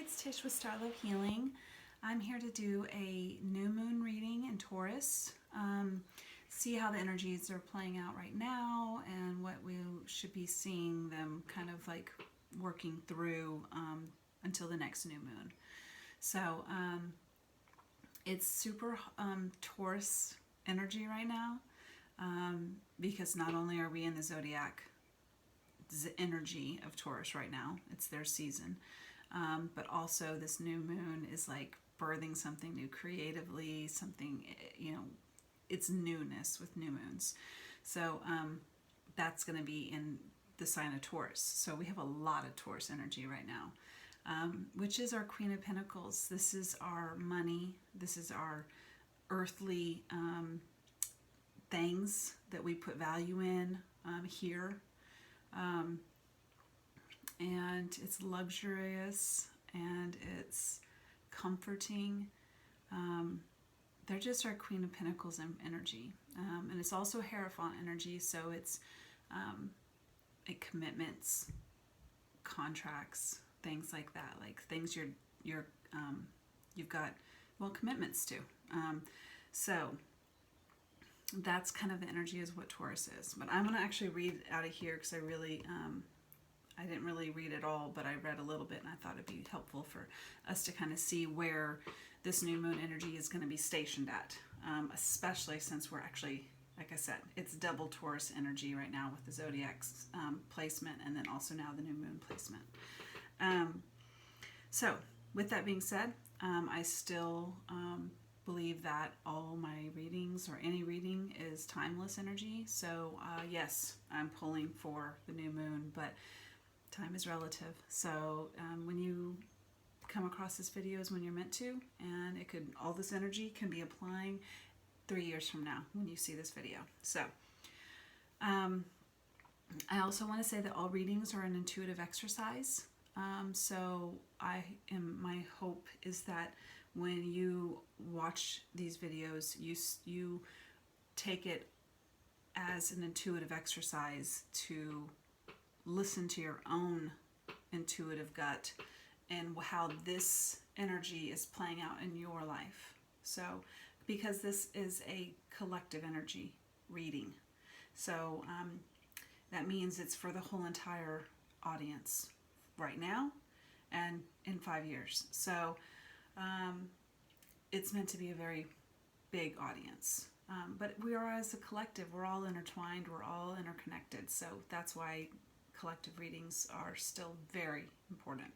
it's Tish with Star Love Healing. I'm here to do a new moon reading in Taurus. See how the energies are playing out right now and what we should be seeing them kind of like working through until the next new moon. So it's super Taurus energy right now because not only are we in the zodiac energy of Taurus right now, it's their season, but also this new moon is like birthing something new creatively, something, it's newness with new moons. So that's going to be in the sign of Taurus. So we have a lot of Taurus energy right now, which is our Queen of Pentacles. This is our money. This is our earthly things that we put value in here. And it's luxurious and it's comforting. They're just our Queen of Pentacles energy. And it's also Hierophant energy, so it's commitments, contracts, things like that, like things you've got, well, commitments to. So that's kind of the energy is what Taurus is. But I'm going to actually read out of here because I didn't really read it all, but I read a little bit and I thought it'd be helpful for us to kind of see where this new moon energy is going to be stationed at, especially since we're actually, like I said, it's double Taurus energy right now with the zodiac's placement and then also now the new moon placement. So with that being said, I still believe that all my readings or any reading is timeless energy. So yes, I'm pulling for the new moon, but time is relative. So when you come across this video is when you're meant to, and all this energy can be applying 3 years from now when you see this video. So I also want to say that all readings are an intuitive exercise. So my hope is that when you watch these videos, you take it as an intuitive exercise to listen to your own intuitive gut and how this energy is playing out in your life. So, because this is a collective energy reading, so that means it's for the whole entire audience right now and in 5 years. So it's meant to be a very big audience. But we are, as a collective, we're all intertwined, we're all interconnected. So that's why collective readings are still very important.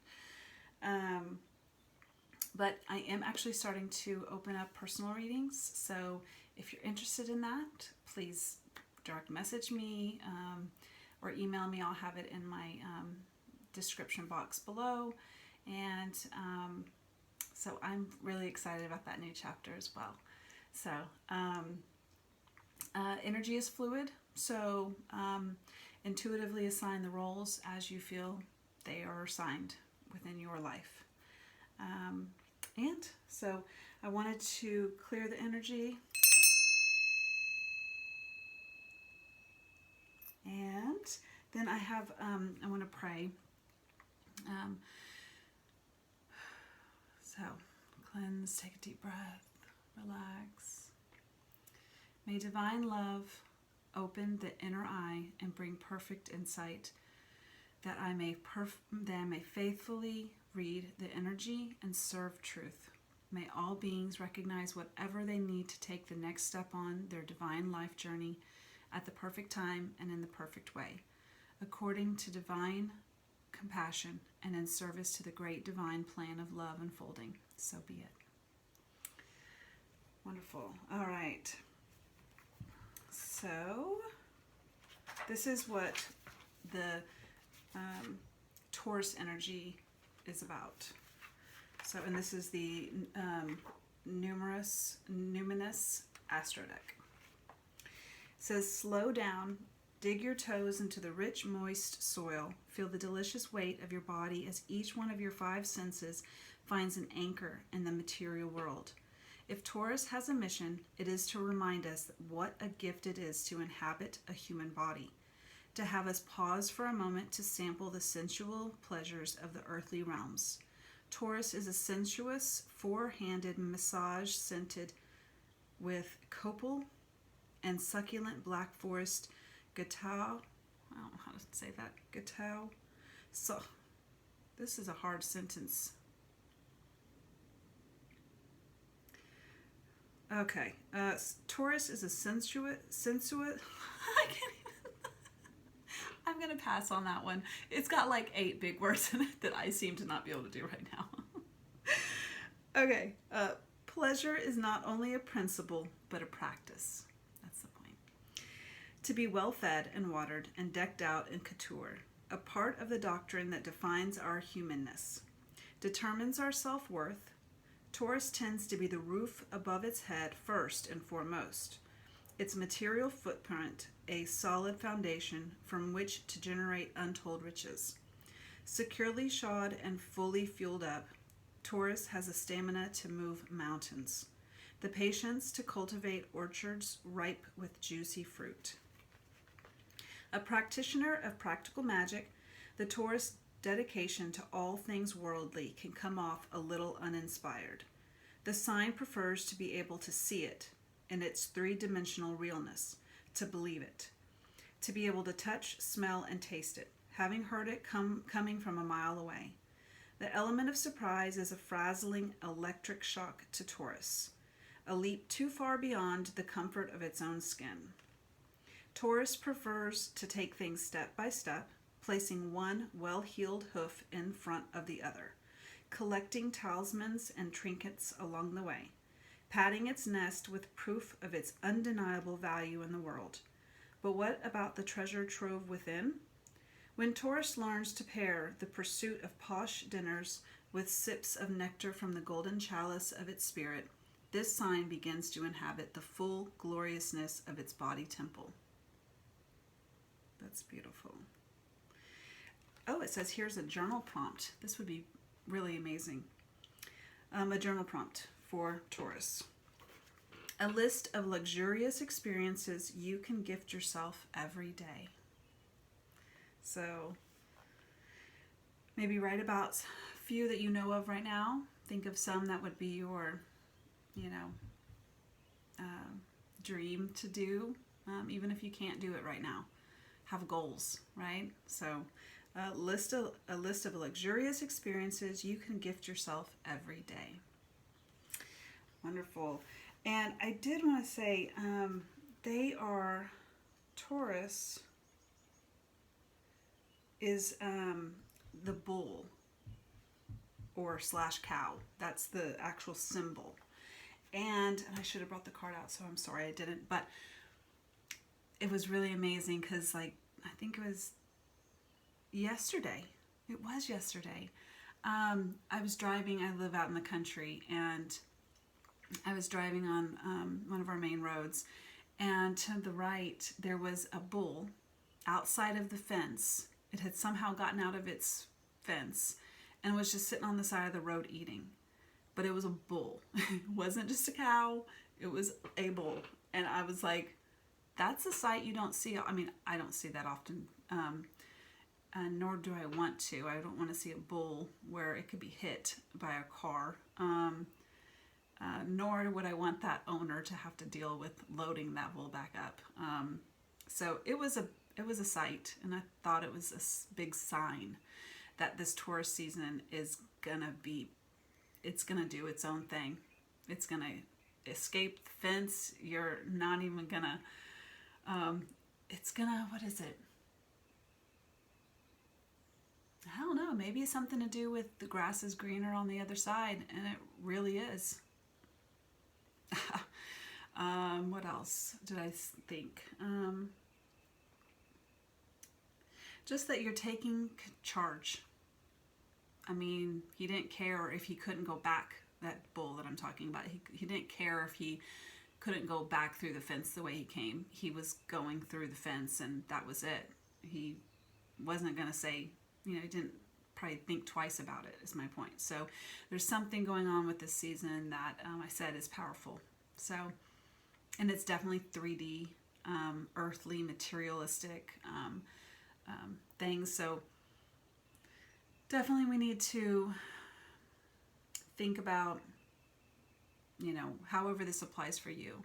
But I am actually starting to open up personal readings. So if you're interested in that, please direct message me or email me. I'll have it in my description box below. And so I'm really excited about that new chapter as well. So energy is fluid. So intuitively assign the roles as you feel they are assigned within your life. And so I wanted to clear the energy. And then I have, I want to pray. So cleanse, take a deep breath, relax. May divine love open the inner eye and bring perfect insight, that I may faithfully read the energy and serve truth. May all beings recognize whatever they need to take the next step on their divine life journey at the perfect time and in the perfect way, according to divine compassion and in service to the great divine plan of love unfolding. So be it. Wonderful. All right. So this is what the Taurus energy is about. So, and this is the Numinous Astro deck. It says, slow down, dig your toes into the rich, moist soil. Feel the delicious weight of your body as each one of your 5 senses finds an anchor in the material world. If Taurus has a mission, it is to remind us what a gift it is to inhabit a human body, to have us pause for a moment to sample the sensual pleasures of the earthly realms. Taurus is a sensuous, four-handed massage scented with copal and succulent black forest gatau. I don't know how to say that. Gatau. So, this is a hard sentence. Okay. Taurus is a sensuous. I can't even. I'm going to pass on that one. It's got like 8 big words in it that I seem to not be able to do right now. Okay. Pleasure is not only a principle, but a practice. That's the point. To be well fed and watered and decked out in couture, a part of the doctrine that defines our humanness, determines our self-worth. Taurus tends to be the roof above its head first and foremost. Its material footprint, a solid foundation from which to generate untold riches. Securely shod and fully fueled up, Taurus has a stamina to move mountains, the patience to cultivate orchards ripe with juicy fruit. A practitioner of practical magic, the Taurus dedication to all things worldly can come off a little uninspired. The sign prefers to be able to see it in its three-dimensional realness, to believe it, to be able to touch, smell, and taste it, having heard it coming from a mile away. The element of surprise is a frazzling electric shock to Taurus, a leap too far beyond the comfort of its own skin. Taurus prefers to take things step by step, placing one well-heeled hoof in front of the other, collecting talismans and trinkets along the way, padding its nest with proof of its undeniable value in the world. But what about the treasure trove within? When Taurus learns to pair the pursuit of posh dinners with sips of nectar from the golden chalice of its spirit, this sign begins to inhabit the full gloriousness of its body temple. That's beautiful. Oh, it says here's a journal prompt. This would be really amazing. A journal prompt for Taurus. A list of luxurious experiences you can gift yourself every day. So maybe write about a few that you know of right now. Think of some that would be your, dream to do, even if you can't do it right now. Have goals, right? So a list of luxurious experiences you can gift yourself every day. Wonderful. And I did want to say, Taurus is the bull or / cow. That's the actual symbol. And I should have brought the card out, so I'm sorry I didn't. But it was really amazing because, I think it was yesterday. It was yesterday. I was driving. I live out in the country, and I was driving on one of our main roads, and to the right there was a bull outside of the fence. It had somehow gotten out of its fence and was just sitting on the side of the road eating. But it was a bull. It wasn't just a cow. It was a bull. And I was like, that's a sight you don't see. I mean, I don't see that often, nor do I want to. I don't want to see a bull where it could be hit by a car. Nor would I want that owner to have to deal with loading that bull back up. So it was a sight, and I thought it was a big sign that this Taurus season is gonna be. It's gonna do its own thing. It's gonna escape the fence. You're not even gonna. It's gonna. What is it? I don't know. Maybe it's something to do with the grass is greener on the other side, and it really is. What else did I think? Just that you're taking charge. I mean, he didn't care if he couldn't go back, that bull that I'm talking about. He didn't care if he couldn't go back through the fence the way he came. He was going through the fence, and that was it. He wasn't going to say, he didn't probably think twice about it, is my point. So there's something going on with this season that I said is powerful. So, and it's definitely 3D, earthly, materialistic things. So definitely we need to think about, you know, however this applies for you.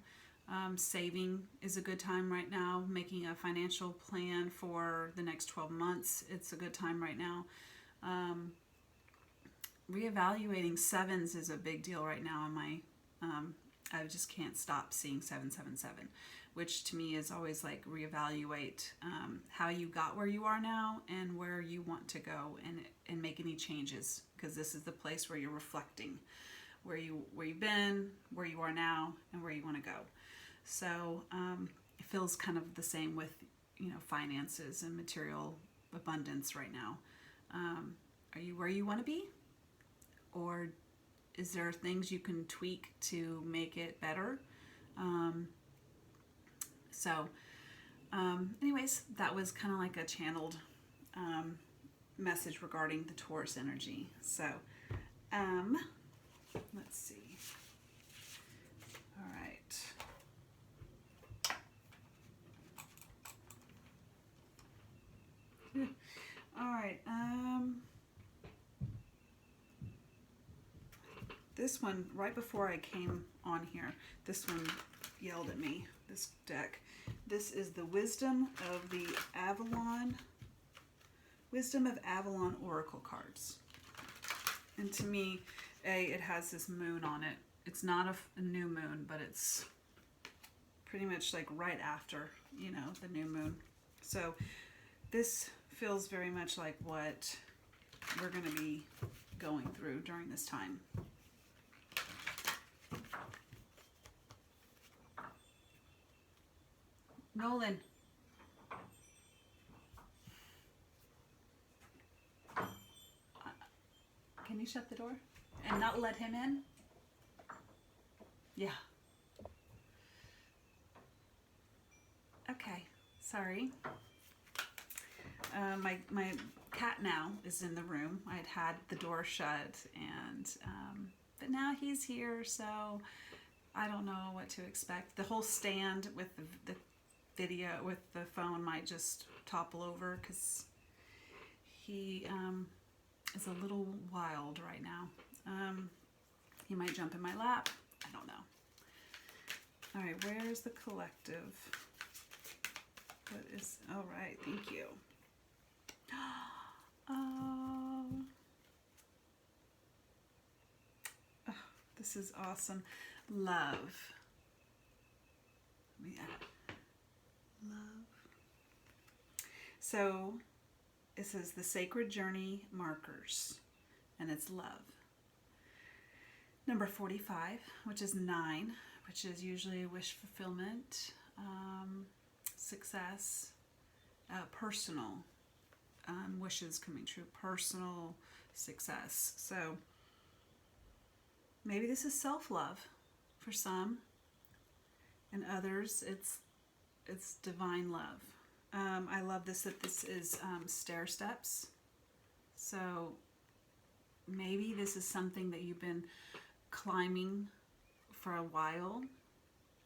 Saving is a good time right now. Making a financial plan for the next 12 months, it's a good time right now. Reevaluating sevens is a big deal right now in my, I just can't stop seeing 777, which to me is always like reevaluate how you got where you are now and where you want to go, and make any changes, because this is the place where you're reflecting where you've been, where you are now, and where you want to go. So it feels kind of the same with, you know, finances and material abundance right now. Are you where you want to be? Or is there things you can tweak to make it better? Anyways, that was kind of like a channeled message regarding the Taurus energy. So, let's see. All right. All right. This one, right before I came on here, this one yelled at me, this deck. This is the Wisdom of the Avalon, Wisdom of Avalon Oracle cards. And to me, it has this moon on it. It's not a new moon, but it's pretty much like right after, you know, the new moon. So this feels very much like what we're going to be going through during this time. Nolan. Can you shut the door and not let him in? Yeah. Okay. Sorry. My cat now is in the room. I had the door shut, and but now he's here, so I don't know what to expect. The whole stand with the video with the phone might just topple over because he is a little wild right now. He might jump in my lap. I don't know. All right, where's the collective? What is, all right, thank you. Oh, this is awesome. Love. Yeah. Love. So this is the Sacred Journey markers, and it's love. Number 45, which is 9, which is usually wish fulfillment, success, personal wishes coming true, personal success. So maybe this is self-love for some, and others it's divine love. I love this, that this is stair steps. So maybe this is something that you've been climbing for a while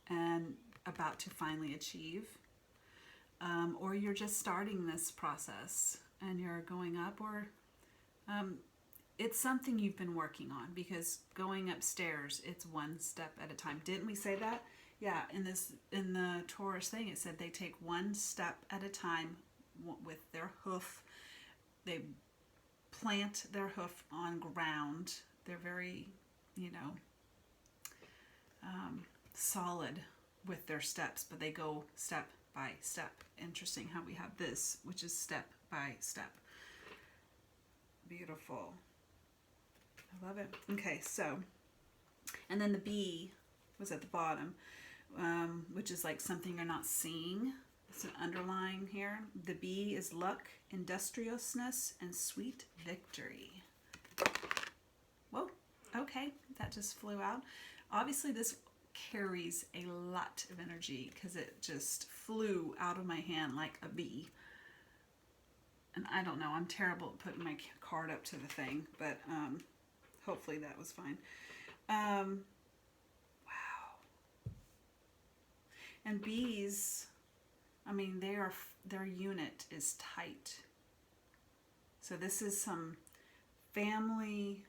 and about to finally achieve. Or you're just starting this process and you're going up, or it's something you've been working on, because going upstairs, it's one step at a time. Didn't we say that? Yeah, in the Taurus thing, it said they take one step at a time with their hoof. They plant their hoof on ground. They're very, solid with their steps, but they go step by step. Interesting how we have this, which is step by step. Beautiful. I love it. Okay, so, and then the B was at the bottom, which is like something you're not seeing. It's an underline here. The B is luck, industriousness, and sweet victory. Whoa, okay, that just flew out. Obviously this carries a lot of energy because it just flew out of my hand like a bee. And I don't know, I'm terrible at putting my card up to the thing, but hopefully that was fine. Wow. And bees, I mean, their unit is tight. So this is some family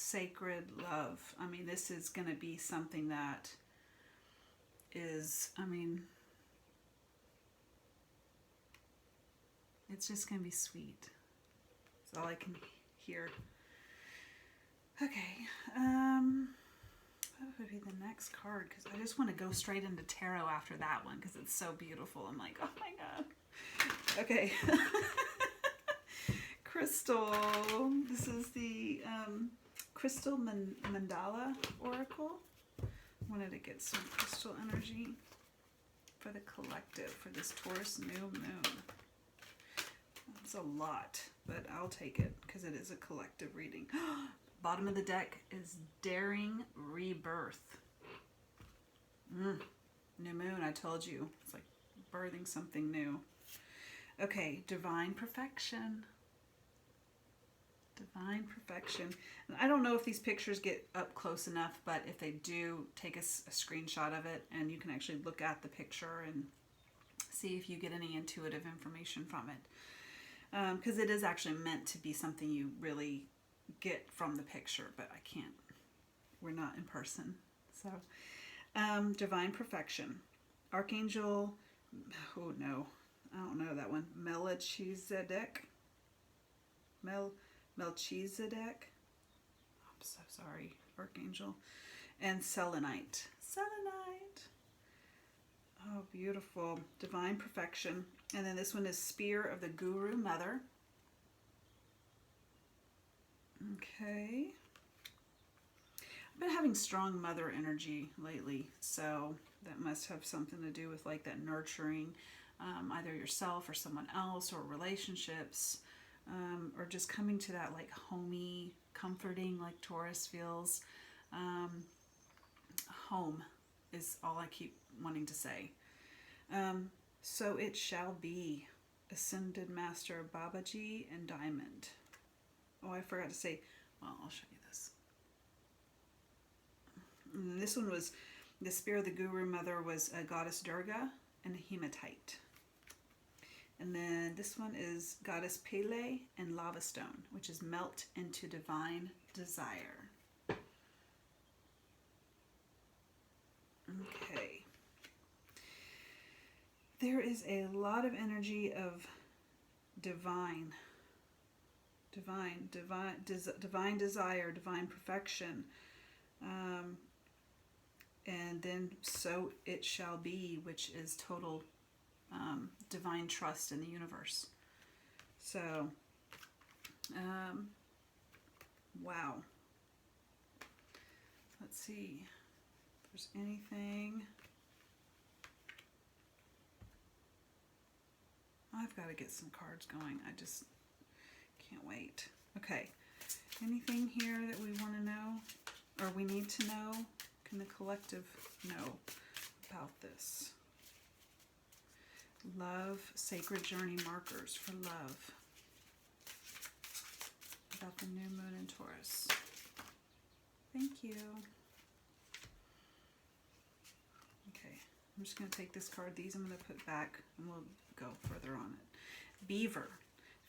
sacred love. I mean, this is going to be something that is, I mean, it's just going to be sweet. That's all I can hear. Okay. What would be the next card? Because I just want to go straight into tarot after that one because it's so beautiful. I'm like, oh my God. Okay. Crystal. This is the Crystal Mandala Oracle. Wanted to get some crystal energy for the collective for this Taurus new moon. It's a lot, but I'll take it because it is a collective reading. Bottom of the deck is Daring Rebirth. New moon, I told you. It's like birthing something new. Okay, Divine Perfection. Divine Perfection. And I don't know if these pictures get up close enough, but if they do, take a screenshot of it and you can actually look at the picture and see if you get any intuitive information from it. Because it is actually meant to be something you really get from the picture, but I can't. We're not in person. So, Divine Perfection. Archangel, oh no, I don't know that one. Melchizedek. Melchizedek. I'm so sorry, Archangel. And Selenite. Selenite. Oh, beautiful. Divine Perfection. And then this one is Spear of the Guru Mother. Okay. I've been having strong mother energy lately, so that must have something to do with like that nurturing, either yourself or someone else, or relationships, or just coming to that like homey, comforting, like Taurus feels. Home is all I keep wanting to say. So it shall be. Ascended Master Babaji and Diamond. Oh, I forgot to say, well, I'll show you this. And this one was, the Spear of the Guru Mother was a Goddess Durga and a Hematite. And then this one is Goddess Pele and Lava Stone, which is Melt into Divine Desire. Okay. There is a lot of energy of divine desire, divine perfection, and then so it shall be, which is total divine trust in the universe. So, wow. Let's see if there's anything. I've got to get some cards going. I just can't wait. Okay. Anything here that we want to know or we need to know? Can the collective know about this? Love, sacred journey markers for love. About the new moon in Taurus. Thank you. Okay. I'm just going to take this card. These I'm going to put back and we'll go further on it. Beaver.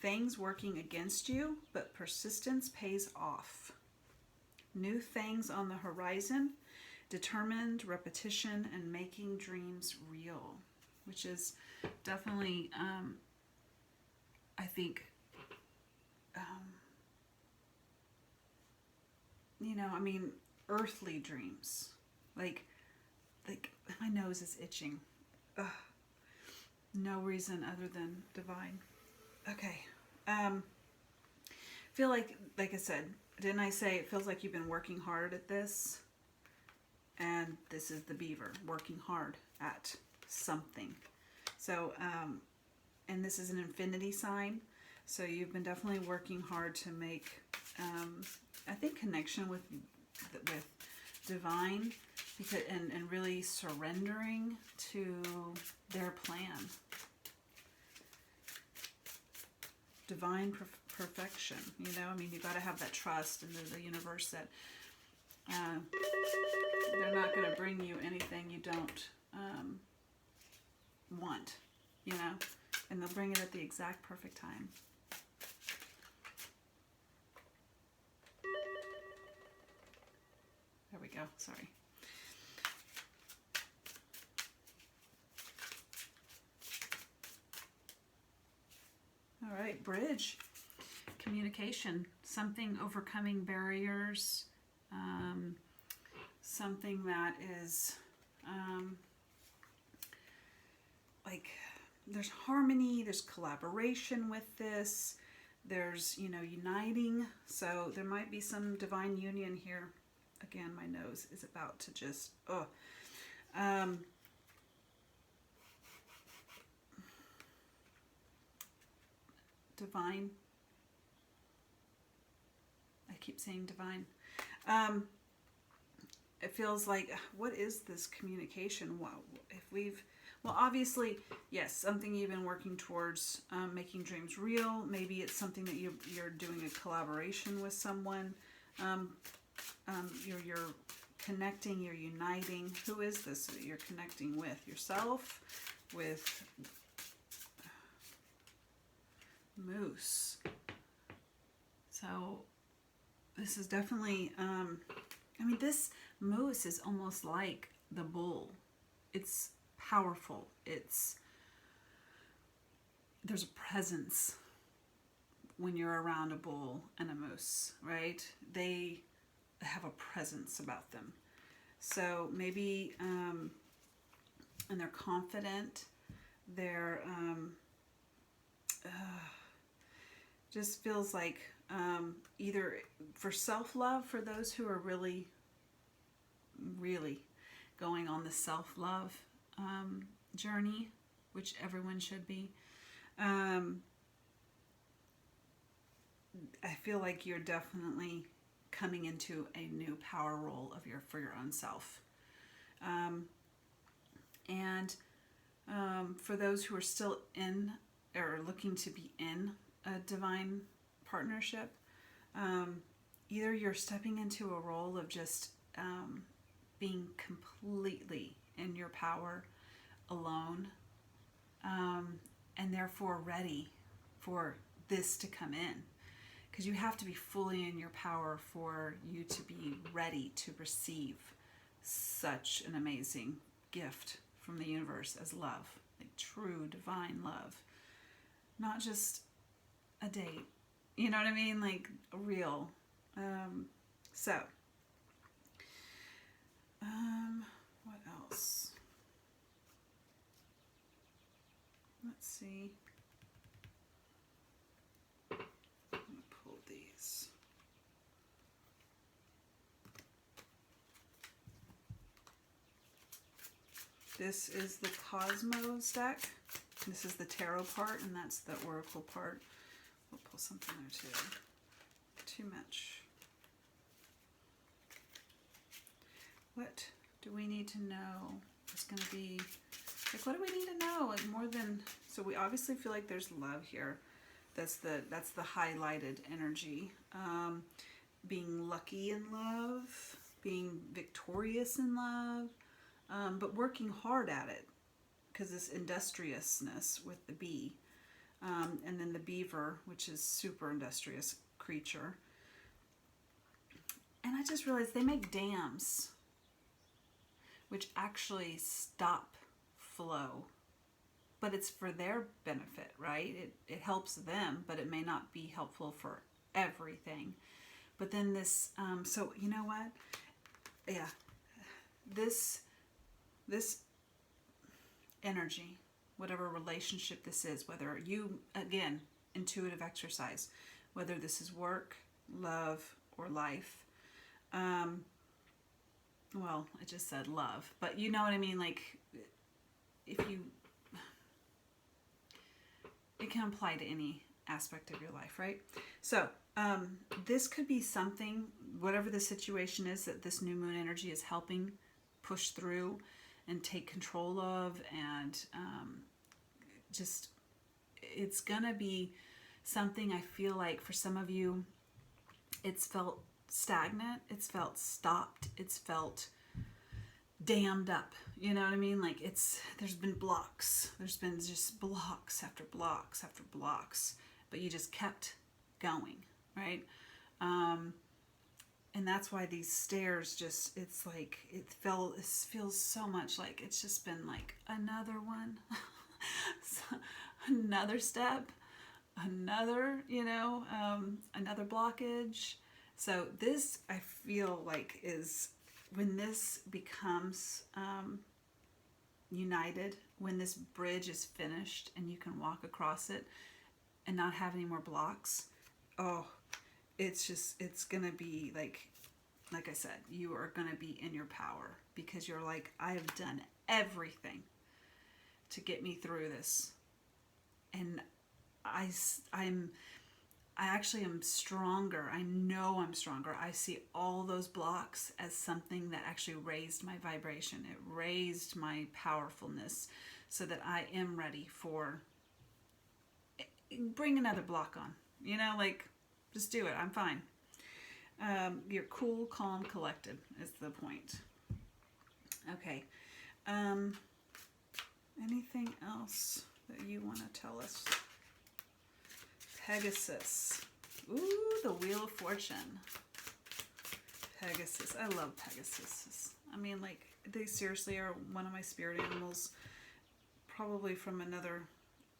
Things working against you, but persistence pays off. New things on the horizon. Determined repetition and making dreams real. Which is definitely, I think, you know, I mean, earthly dreams. Like my nose is itching. Ugh. No reason other than divine. Okay. Feel like I said, didn't I say it feels like you've been working hard at this? And this is the beaver, working hard at something. So, and this is an infinity sign. So you've been definitely working hard to make, I think, connection with divine, because and really surrendering to their plan. Divine perfection, you know, I mean, you got to have that trust in the universe that they're not going to bring you anything you don't want, you know, and they'll bring it at the exact perfect time. we go. Sorry. All right, bridge. Communication. Something overcoming barriers. Something that is like there's harmony, there's collaboration with this. There's, you know, uniting. So there might be some divine union here. Again, my nose is about to just, divine. I keep saying divine. It feels like, what is this communication? Wow. If we've, well, obviously, yes, something you've been working towards, making dreams real. Maybe it's something that you're doing a collaboration with someone. You're connecting, you're uniting. Who is this that you're connecting with? Yourself? With Moose. So this is definitely, I mean, this moose is almost like the bull. It's powerful. There's a presence when you're around a bull and a moose, right? They have a presence about them. So maybe, and they're confident. They're, just feels like either for self-love, for those who are really going on the self-love journey, which everyone should be. I feel like you're definitely coming into a new power role for your own self. And for those who are still in or looking to be in a divine partnership, either you're stepping into a role of just being completely in your power alone, and therefore ready for this to come in, because you have to be fully in your power for you to be ready to receive such an amazing gift from the universe as love, like true divine love, not just a date, you know what I mean, like real. What else? Let's see. I'm gonna pull these. This is the Cosmos deck. This is the tarot part, and that's the Oracle part. We'll pull something there too. Too much. What do we need to know? It's going to be, like, what do we need to know? Like, more than, so we obviously feel like there's love here. That's the highlighted energy. Being lucky in love, being victorious in love, but working hard at it, because this industriousness with the bee, and then the beaver, which is super industrious creature. And I just realized they make dams, which actually stop flow, but it's for their benefit, right? It helps them, but it may not be helpful for everything. But then this, so you know what? Yeah, this energy, whatever relationship this is, whether you, again, intuitive exercise, whether this is work, love, or life. Well, I just said love, but you know what I mean? Like, if you, it can apply to any aspect of your life, right? So, this could be something, whatever the situation is that this new moon energy is helping push through and take control of, and just, it's gonna be something, I feel like for some of you, it's felt stagnant, it's felt stopped, it's felt dammed up, you know what I mean? Like, there's been blocks, there's been just blocks after blocks after blocks, but you just kept going, right? And that's why these stairs just, it's like, it feels so much like it's just been like another one, another step, another, another blockage. So this, I feel like, is when this becomes united, when this bridge is finished and you can walk across it and not have any more blocks. Oh, it's gonna be like I said, you are gonna be in your power, because you're like, I have done everything to get me through this, and I actually am stronger. I know I'm stronger. I see all those blocks as something that actually raised my vibration. It raised my powerfulness, so that I am ready for, bring another block on. Just do it. I'm fine. You're cool, calm, collected is the point. Okay. Anything else that you want to tell us? Pegasus. Ooh, the Wheel of Fortune. Pegasus. I love Pegasus. I mean, like, they seriously are one of my spirit animals, probably from another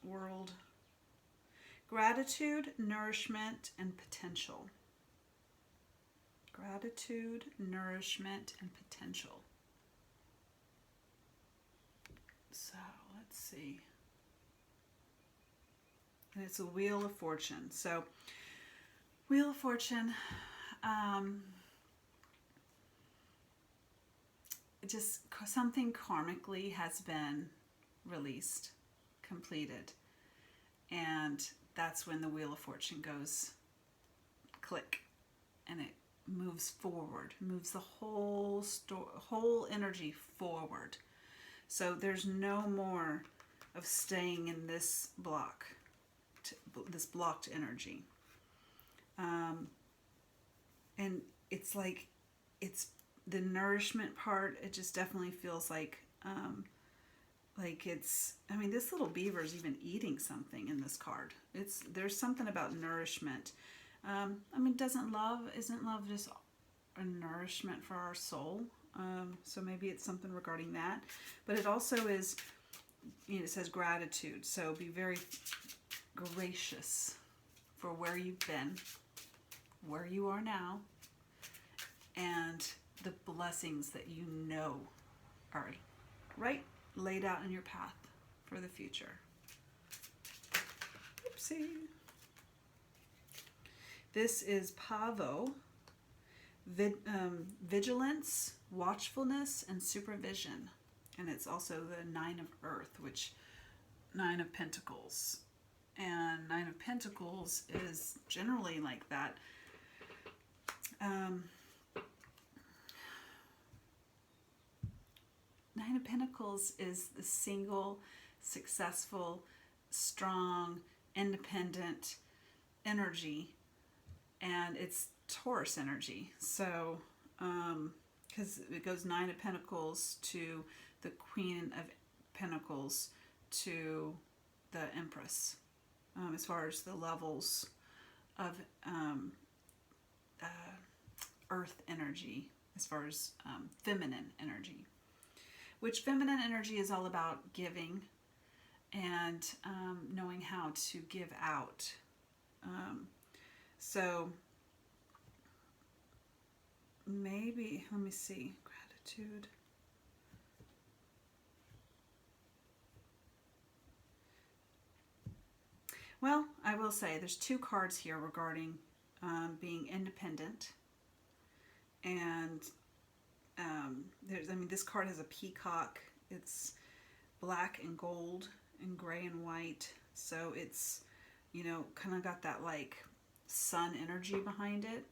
world. Gratitude, nourishment, and potential. Gratitude, nourishment, and potential. So, let's see. And it's a Wheel of Fortune. So, Wheel of Fortune, just something karmically has been released, completed. And that's when the Wheel of Fortune goes click, and it moves forward, moves the whole energy forward. So there's no more of staying in this block, this blocked energy. And it's like, it's the nourishment part. It just definitely feels like it's, I mean, this little beaver is even eating something in this card. There's something about nourishment. I mean, isn't love just a nourishment for our soul? So maybe it's something regarding that. But it also is, it says gratitude. So be very gracious for where you've been, where you are now, and the blessings that you know are right laid out in your path for the future. Oopsie. This is Pavo. Vigilance, watchfulness, and supervision. And it's also the 9 of Earth, which 9 of Pentacles. And 9 of Pentacles is generally like that. 9 of Pentacles is the single, successful, strong, independent energy. And it's Taurus energy. So, because it goes 9 of Pentacles to the Queen of Pentacles to the Empress, as far as the levels of Earth energy, as far as feminine energy, which feminine energy is all about giving and knowing how to give out. So maybe, let me see, gratitude. Well, I will say there's 2 cards here regarding being independent. And this card has a peacock. It's black and gold and gray and white. So it's, kind of got that like sun energy behind it.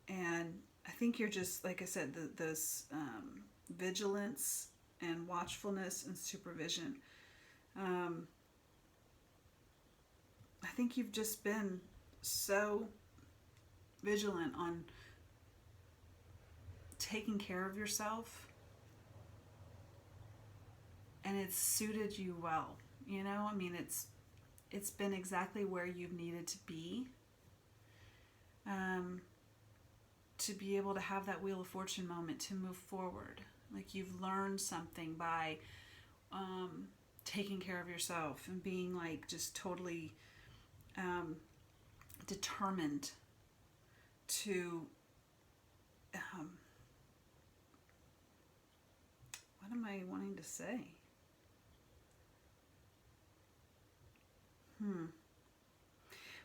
And I think you're just, like I said, this vigilance and watchfulness and supervision. I think you've just been so vigilant on taking care of yourself, and it's suited you well. I mean, it's been exactly where you've needed to be. to be able to have that Wheel of Fortune moment to move forward. Like you've learned something by taking care of yourself and being like just totally determined to what am I wanting to say?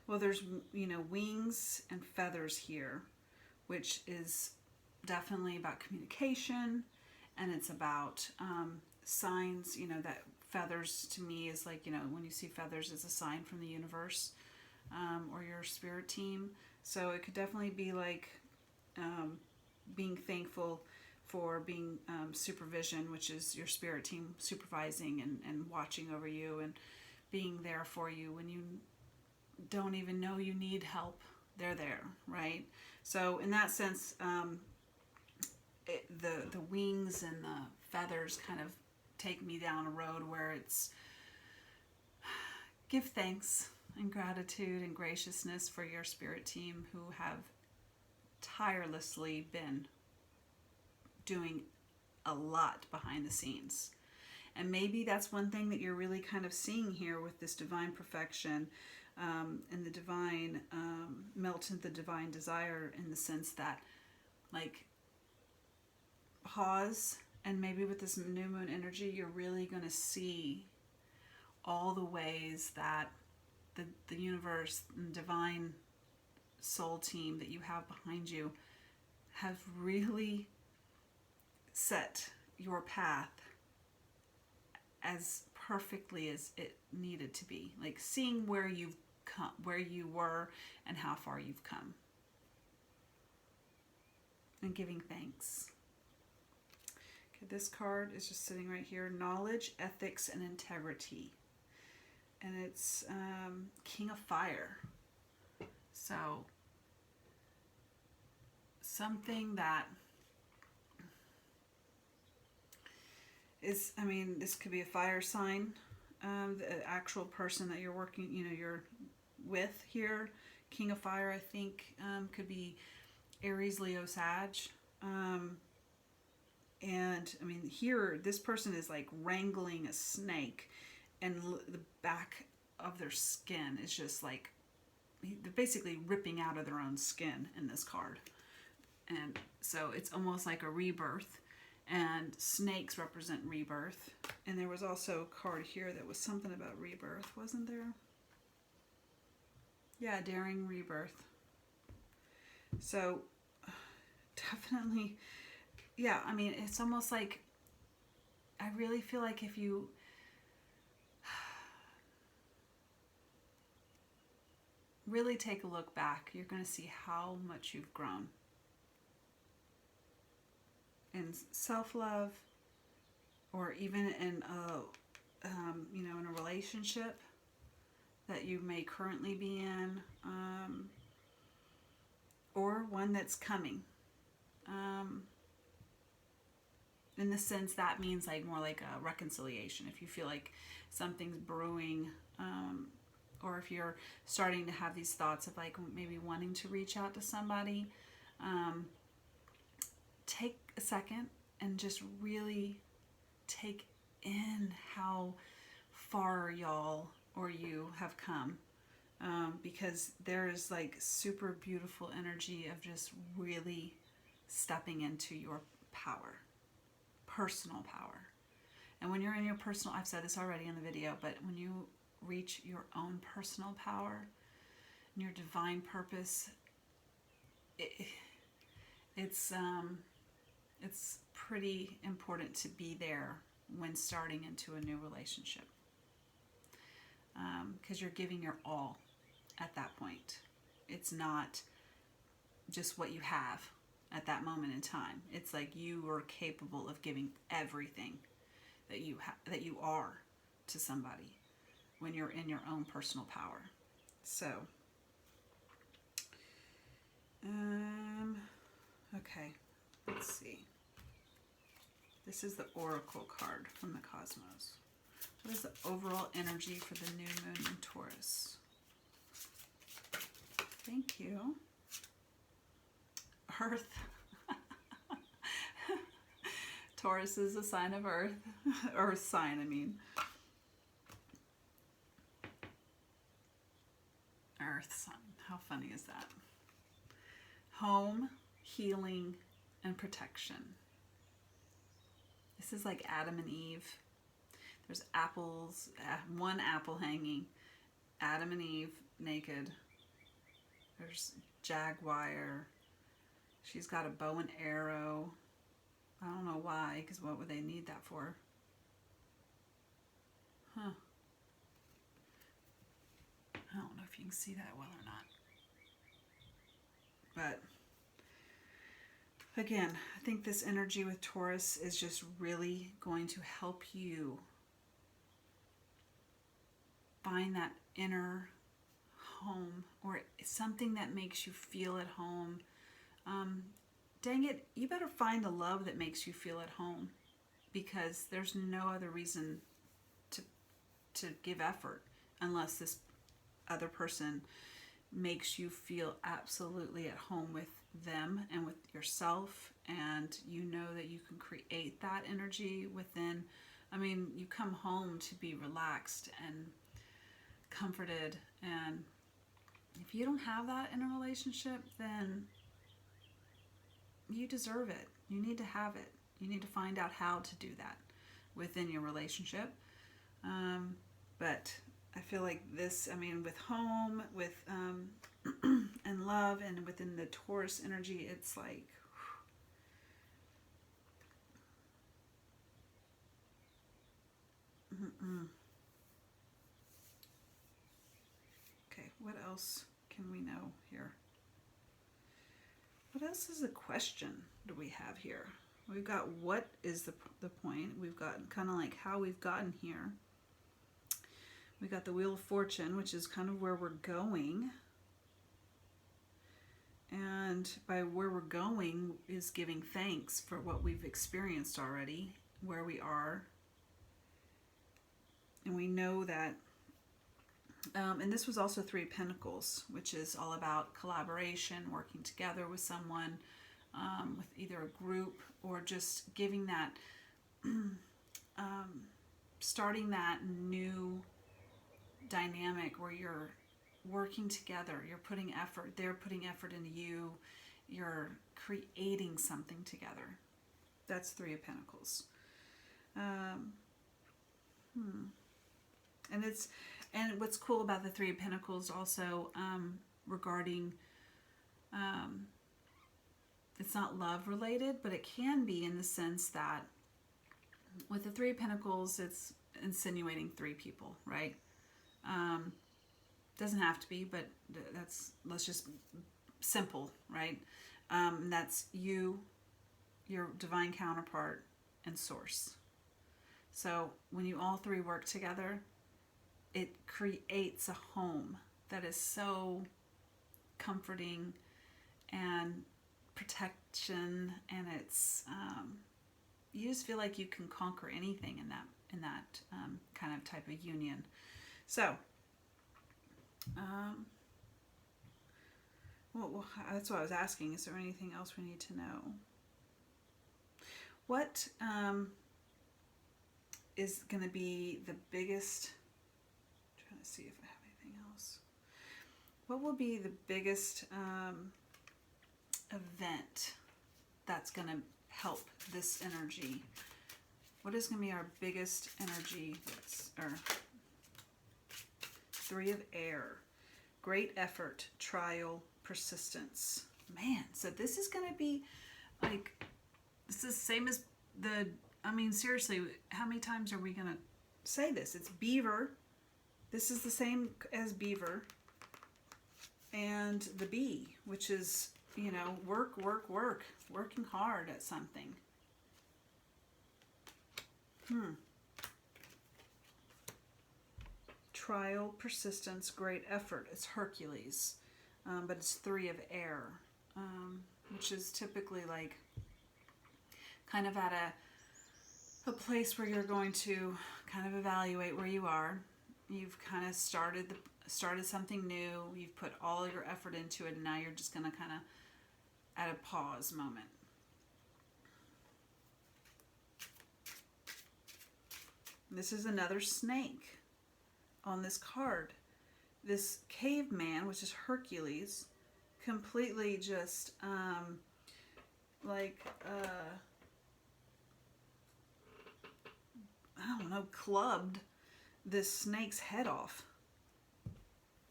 Well, there's, you know, wings and feathers here, which is definitely about communication, and it's about signs. You know, that feathers to me is like, you know, when you see feathers, it's a sign from the universe or your spirit team. So it could definitely be like being thankful for being supervision, which is your spirit team supervising and watching over you and being there for you when you don't even know you need help. They're there, right? So in that sense, the wings and the feathers kind of take me down a road where it's give thanks and gratitude and graciousness for your spirit team who have tirelessly been doing a lot behind the scenes. And maybe that's one thing that you're really kind of seeing here with this divine perfection and the divine melt into the divine desire, in the sense that, like, pause, and maybe with this new moon energy, you're really going to see all the ways that the universe and divine soul team that you have behind you have really set your path as perfectly as it needed to be. Like seeing where you've come, where you were, and how far you've come, and giving thanks. Okay, this card is just sitting right here: knowledge, ethics, and integrity. And it's King of Fire. So something that is, I mean, this could be a fire sign. The actual person that you're working, you know, you're with here, King of Fire, I think, could be Aries, Leo, Sag. And I mean, here, this person is like wrangling a snake, and the back of their skin is just like, they're basically ripping out of their own skin in this card. And so it's almost like a rebirth, and snakes represent rebirth. And there was also a card here that was something about rebirth, wasn't there? Yeah, daring rebirth. So definitely, yeah, I mean, it's almost like, I really feel like if you really take a look back, you're going to see how much you've grown in self-love, or even in a, you know, in a relationship that you may currently be in, or one that's coming. In the sense that means like more like a reconciliation. If you feel like something's brewing, or if you're starting to have these thoughts of like maybe wanting to reach out to somebody, take a second and just really take in how far y'all or you have come, because there is like super beautiful energy of just really stepping into your power, personal power. And when you're in your personal, I've said this already in the video, but when you reach your own personal power and your divine purpose, it's pretty important to be there when starting into a new relationship, because you're giving your all at that point. It's not just what you have at that moment in time. It's like you are capable of giving everything that you that you are to somebody when you're in your own personal power. So, okay, let's see. This is the Oracle card from the Cosmos. What is the overall energy for the new moon in Taurus? Thank you. Earth. Taurus is a sign of Earth. Earth sign, I mean. Earth sign. How funny is that? Home, healing, and protection. This is like Adam and Eve. There's apples, one apple hanging. Adam and Eve naked. There's jaguar. She's got a bow and arrow. I don't know why, because what would they need that for? Huh. I don't know if you can see that well or not. But again, I think this energy with Taurus is just really going to help you find that inner home, or something that makes you feel at home. Dang it, you better find a love that makes you feel at home, because there's no other reason to give effort unless this other person makes you feel absolutely at home with them and with yourself, and you know that you can create that energy within. I mean, you come home to be relaxed and comforted, and if you don't have that in a relationship, then you deserve it. You need to have it. You need to find out how to do that within your relationship. But I feel like this, I mean, with home, with and love, and within the Taurus energy, it's like, okay, what else can we know here? What else is a question do we have here? We've got what is the point. We've got kind of like how we've gotten here. We got the Wheel of Fortune, which is kind of where we're going. And by where we're going is giving thanks for what we've experienced already, where we are. And we know that, and this was also Three of Pentacles, which is all about collaboration, working together with someone, with either a group or just giving that, starting that new dynamic where you're working together, you're putting effort, they're putting effort into you, you're creating something together. That's Three of Pentacles. And what's cool about the Three of Pentacles also, regarding, it's not love related, but it can be, in the sense that with the Three of Pentacles, it's insinuating three people, right? Doesn't have to be, but let's just simple, right? That's you, your divine counterpart, and source. So when you all three work together, it creates a home that is so comforting and protection, and it's you just feel like you can conquer anything in that kind of type of union. So well, that's what I was asking. Is there anything else we need to know? What is going to be the biggest, I'm trying to see if I have anything else. What will be the biggest event that's going to help this energy? What is going to be our biggest energy? Three of Air. Great effort, trial, persistence. Man, so this is going to be like, this is the same as the, I mean, seriously, how many times are we going to say this? It's Beaver. This is the same as Beaver. And the Bee, which is, you know, working hard at something. Trial, persistence, great effort. It's Hercules, but it's Three of Air, which is typically like kind of at a place where you're going to kind of evaluate where you are. You've kind of started something new. You've put all your effort into it, and now you're just going to kind of at a pause moment. This is another snake on this card. This caveman, which is Hercules, completely just I don't know, clubbed this snake's head off.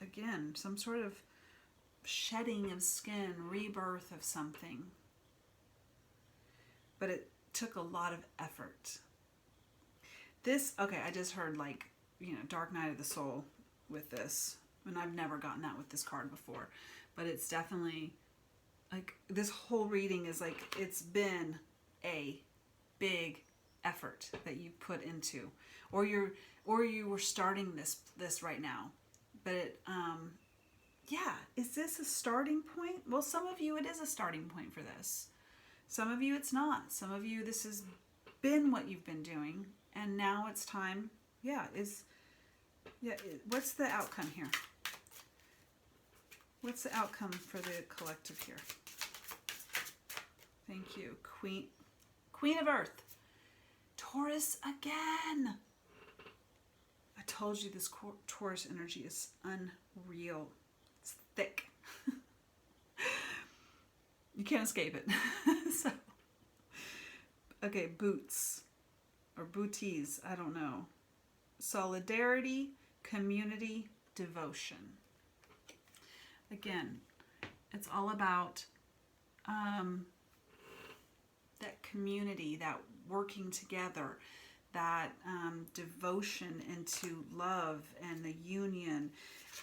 Again, some sort of shedding of skin, rebirth of something. But it took a lot of effort. This, okay, I just heard like, you know, Dark Night of the Soul with this. And I've never gotten that with this card before. But it's definitely, like, this whole reading is like, it's been a big effort that you put into. Or you were starting this right now. But it, yeah, is this a starting point? Well, some of you, it is a starting point for this. Some of you, it's not. Some of you, this has been what you've been doing. And now it's time, what's the outcome here? What's the outcome for the collective here? Thank you. Queen of Earth. Taurus again. I told you this Taurus energy is unreal. It's thick. You can't escape it. So, okay, boots. Or booties, I don't know. Solidarity, community, devotion. Again, it's all about that community, that working together, that devotion into love and the union.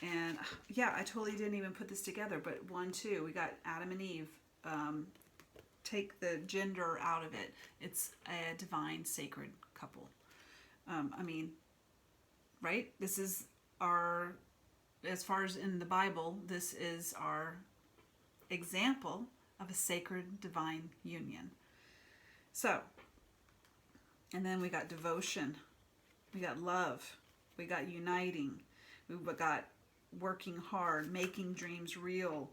And yeah, I totally didn't even put this together, but 1, 2, we got Adam and Eve. Take the gender out of it. It's a divine, sacred couple. I mean, right? This is our, as far as in the Bible, this is our example of a sacred, divine union. So, and then we got devotion. We got love. We got uniting. We got working hard, making dreams real.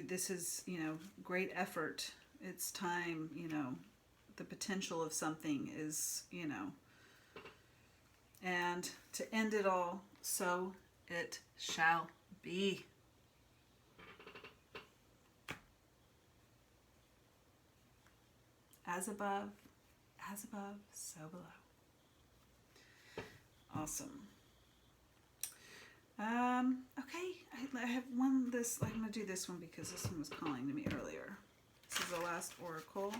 This is, you know, great effort. It's time, you know, the potential of something is, you know, and to end it all, so it shall be. As above, so below. Awesome. Okay, I have I'm going to do this one because this one was calling to me earlier. This is the last oracle.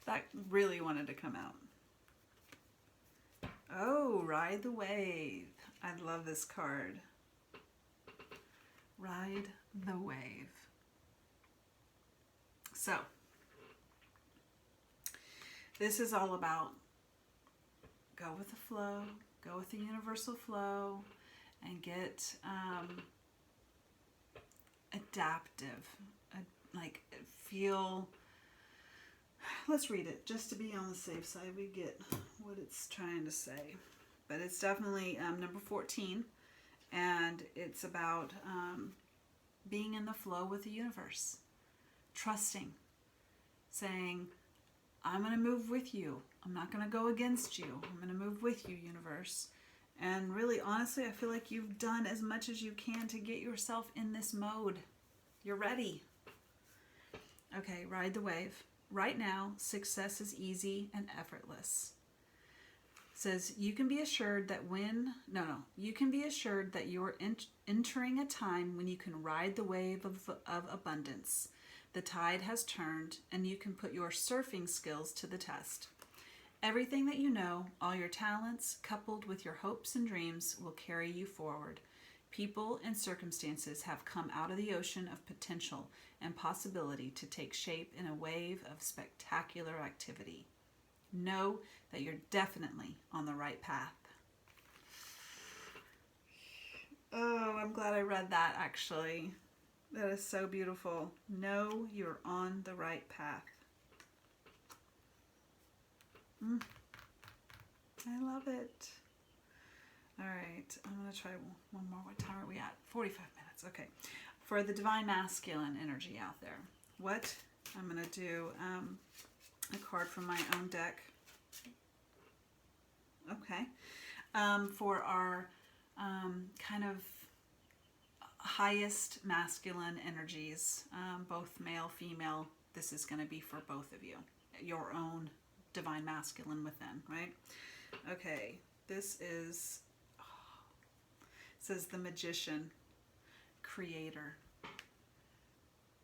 That really wanted to come out. Oh, Ride the Wave. I love this card. Ride the wave. So, this is all about go with the flow, go with the universal flow, and get adaptive. Feel, let's read it just to be on the safe side. We get what it's trying to say. But it's definitely number 14. And it's about being in the flow with the universe. Trusting. Saying, I'm going to move with you. I'm not going to go against you. I'm going to move with you, universe. And really, honestly, I feel like you've done as much as you can to get yourself in this mode. You're ready. Okay, ride the wave. Right now, success is easy and effortless. Says you can be assured that you can be assured that you're entering a time when you can ride the wave of abundance. The tide has turned and you can put your surfing skills to the test. Everything that you know, all your talents, coupled with your hopes and dreams, will carry you forward. People and circumstances have come out of the ocean of potential and possibility to take shape in a wave of spectacular activity. Know that you're definitely on the right path. Oh, I'm glad I read that, actually. That is so beautiful. Know you're on the right path. I love it. All right, I'm going to try one more. What time are we at? 45 minutes. Okay. For the divine masculine energy out there, what I'm going to do, a card from my own deck. Okay. For our kind of highest masculine energies, both male, female, this is going to be for both of you. Your own divine masculine within, right? Okay. This is, it says the magician, creator.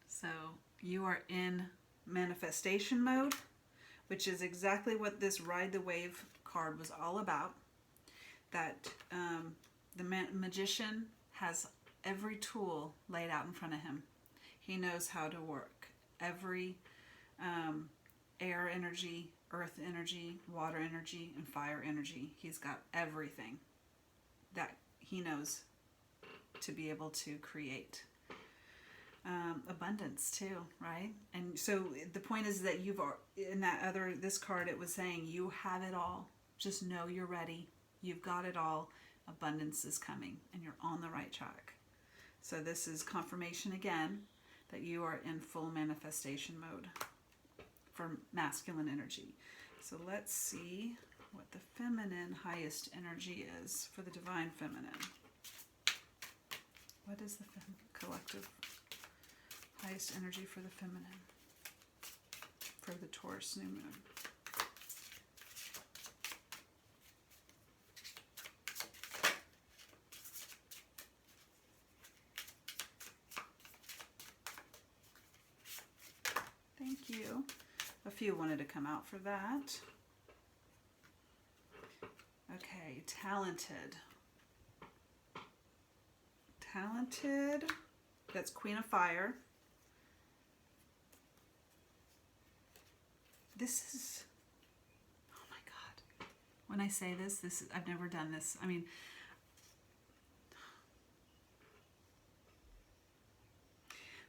So you are in manifestation mode, which is exactly what this Ride the Wave card was all about. That the magician has every tool laid out in front of him. He knows how to work every air energy, earth energy, water energy, and fire energy. He's got everything that he knows to be able to create. Abundance too, right? And so the point is that you've, in this card, it was saying you have it all. Just know you're ready. You've got it all. Abundance is coming and you're on the right track. So this is confirmation again that you are in full manifestation mode for masculine energy. So let's see what the feminine highest energy is for the divine feminine. What is the collective highest energy for the feminine for the Taurus new moon? Thank you. A few wanted to come out for that. Okay, talented. Talented. That's Queen of Fire. This is, oh my God. When I say this is, I've never done this. I mean,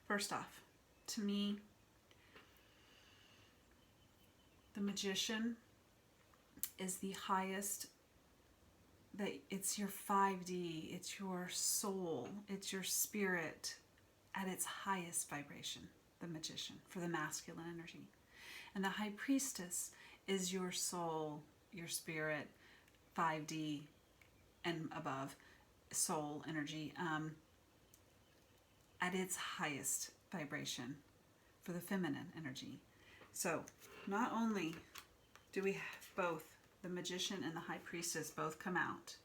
first off, to me, the magician is the highest, that it's your 5D, it's your soul, it's your spirit at its highest vibration, the magician, for the masculine energy. And the high priestess is your soul, your spirit, 5D and above, soul energy, at its highest vibration for the feminine energy. So not only do we have both the magician and the high priestess both come out,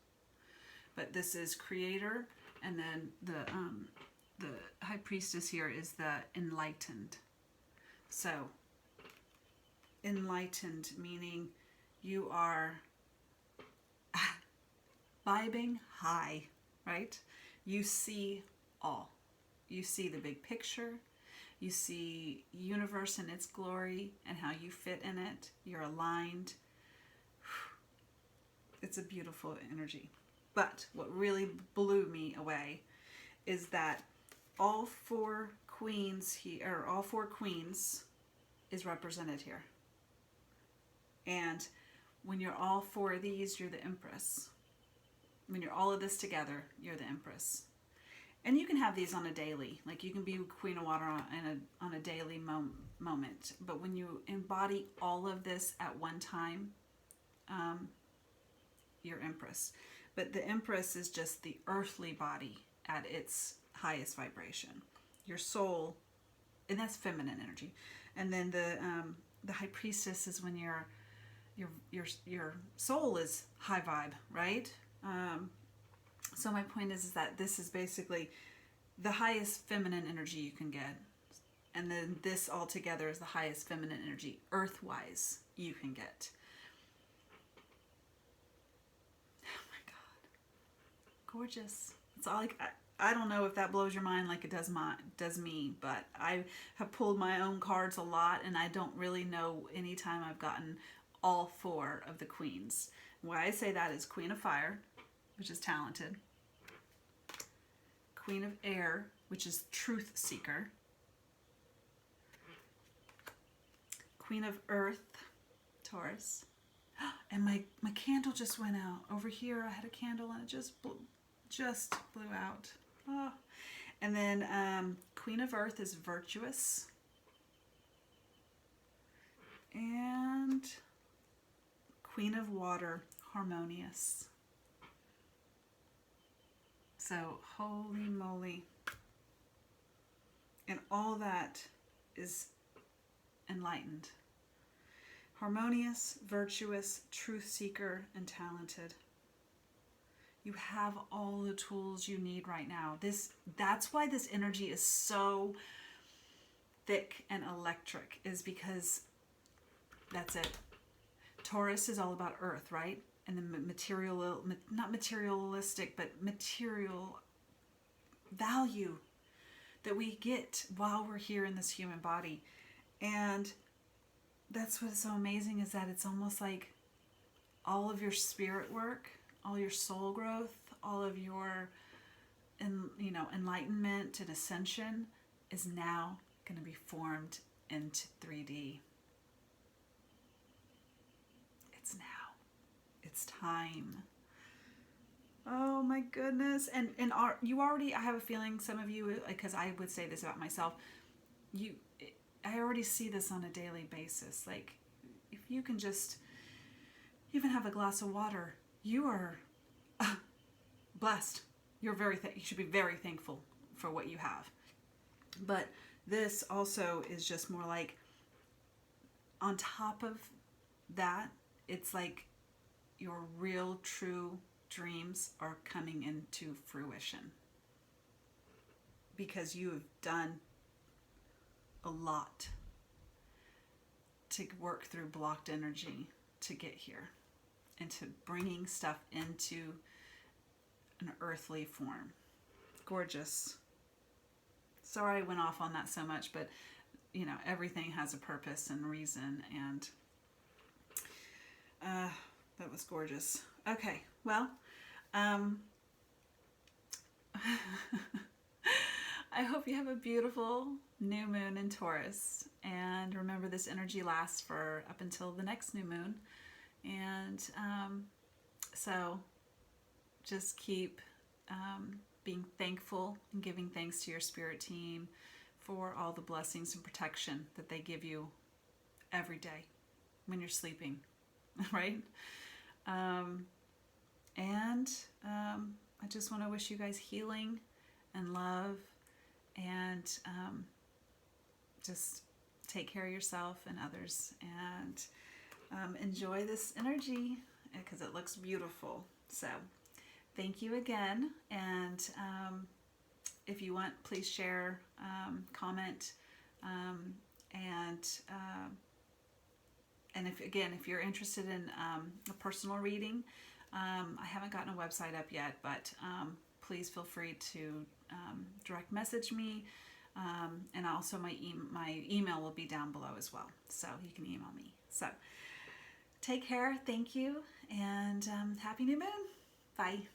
but this is creator, and then the high priestess here is the enlightened. So enlightened meaning you are vibing high, right? You see all. You see the big picture. You see universe in its glory and how you fit in it. You're aligned. It's a beautiful energy. But what really blew me away is that all four queens here, or all four queens is represented here. And when you're all four of these, you're the Empress. When you're all of this together, you're the Empress. And you can have these on a daily, like you can be Queen of Water on a daily moment. But when you embody all of this at one time, you're Empress. But the Empress is just the earthly body at its highest vibration. Your soul, and that's feminine energy. And then the High Priestess is when your soul is high vibe, right? So my point is that this is basically the highest feminine energy you can get. And then this all together is the highest feminine energy, earth-wise, you can get. Oh my God. Gorgeous. It's all like, I don't know if that blows your mind like it does me, but I have pulled my own cards a lot, and I don't really know any time I've gotten all four of the queens. Why I say that is Queen of Fire, which is talented. Queen of Air, which is truth seeker. Queen of Earth, Taurus. And my candle just went out. Over here I had a candle and it just blew out. Oh. And then Queen of Earth is virtuous. And Queen of Water, harmonious. So, holy moly. And all that is enlightened. Harmonious, virtuous, truth seeker, and talented. You have all the tools you need right now. That's why this energy is so thick and electric, is because that's it. Taurus is all about earth, right? And the not materialistic, but material value that we get while we're here in this human body. And that's what's so amazing, is that it's almost like all of your spirit work, all your soul growth, all of your enlightenment and ascension is now going to be formed into 3D. It's now. It's time. Oh my goodness. And you already, I have a feeling some of you, because I would say this about myself, I already see this on a daily basis. Like, if you can just even have a glass of water, you are blessed. You should be very thankful for what you have. But this also is just more like, on top of that, it's like your real, true dreams are coming into fruition. Because you have done a lot to work through blocked energy to get here, into bringing stuff into an earthly form. Gorgeous. Sorry I went off on that so much, but everything has a purpose and reason, and that was gorgeous. Okay, well, I hope you have a beautiful new moon in Taurus, and remember, this energy lasts for up until the next new moon, and so just keep being thankful and giving thanks to your spirit team for all the blessings and protection that they give you every day when you're sleeping, right? I just want to wish you guys healing and love, and just take care of yourself and others, and enjoy this energy, because it looks beautiful. So thank you again, and if you want, please share, comment, and if you're interested in a personal reading, I haven't gotten a website up yet, but please feel free to direct message me, and also my email will be down below as well, so you can email me. So take care, thank you, and happy new moon. Bye.